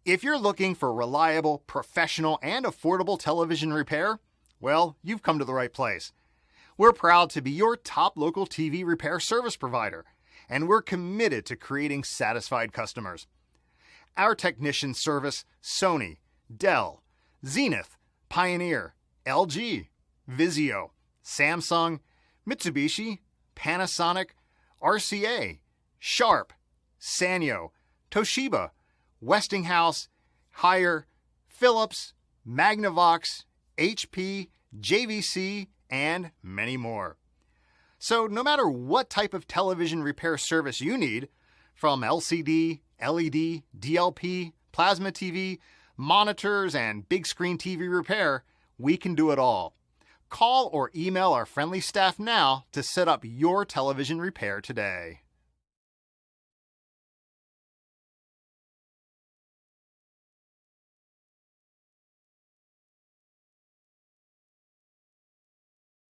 If you're looking for reliable, professional, and affordable television repair, well, you've come to the right place. We're proud to be your top local TV repair service provider, and we're committed to creating satisfied customers. Our technicians service Sony, Dell, Zenith, Pioneer, LG, Vizio, Samsung, Mitsubishi, Panasonic, RCA, Sharp, Sanyo, Toshiba, Westinghouse, Haier, Philips, Magnavox, HP, JVC, and many more. So no matter what type of television repair service you need, from LCD, LED, DLP, plasma TV, monitors, and big screen TV repair, we can do it all. Call or email our friendly staff now to set up your television repair today.